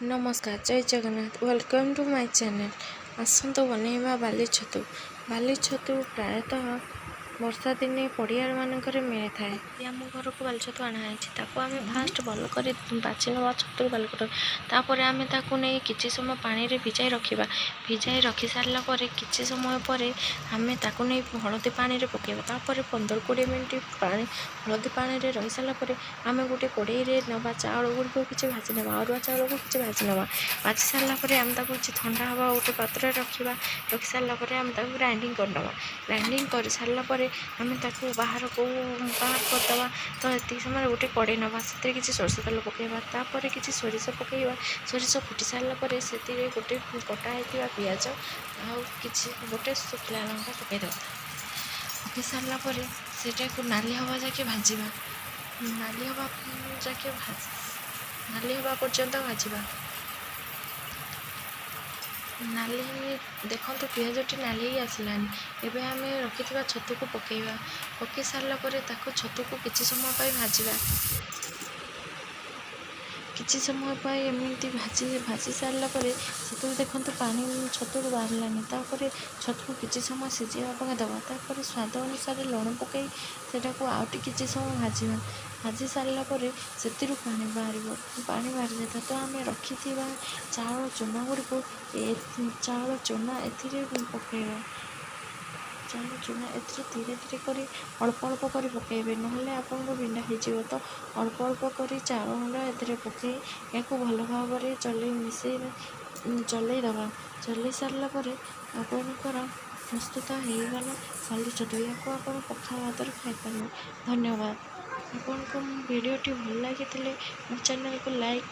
नमस्कार जय Jagannath welcome to my channel. आसतु बनैबा बाली छतु। बाली छतु प्रायतः वर्षा दिने पड़िया मानकर मिली थाए। आम घर को बाली छतु अणाई आम फास्ट भल कर बाछि ना छतु बाल तापर आम नहीं कि समय पानी रे भिजाई रखा। भिजाई रखी सारा कि समय पर आम नहीं हलदी पानी रे पकेबा। तापर 15-20 मिनट पानी हलदी पानी रे रही सारापर आम गोटे कड़े नवा चाउल गुड़ किसी भाजी ना अरुआ चाउल को किसी भाजी ना भाजी सारापर आम किसी ठंडा हवा गोटे पात्र रखा। रखी सारापर आम ग्राइंडिंग करदे। ग्राइंडिंग कर सारापर आम बाहर को बाहर करदे। तो ये समय गोटे कड़े नवा से किसी सोरिष तेल पकेबा। तापर किसी सोरिष पकेबा। सोरिष फुटी सारापर से गोटे कटा होता पिज आउ कि गोटे शुखला लंका पकईदे। पकई सारापर से नाली हवा जाके भाजवा। नाली हवा जाके नाली हवा पर्यंत भाजवा। नाली देखो पिजटी नाली आसलानी। एबे आम रखि छतु को पकेबा। पकई सारापर छतु को किसी समय भाजवा। किसी समय एमती भाजी सारापर से देखो पानी छतु बाहरलानी। तापर छतु किसी समय सीझा दबा। तापर स्वाद अनुसार लुण पकई से किसी समय भाजवा। भाजी सारापर से पानी बाहर पानी बाहरी जाता। तो आम रखि चाउल चूना गुड़ को चाउल चूना पकेबा। चाउल चूना धीरे धीरे कर अल्प अल्प कर पकेबे ना आपको बिंडा हो। तो अल्प अल्प कर चाउल गुंडा ए पकई या भल भाव चल मिसे चल दबा। चल सारापर आपणकर प्रस्तुत होगला बाली छतु। या आप पखाल भात खाईपर। धन्यवाद। आपको वीडियोटी भल लगी मो चैनल को लाइक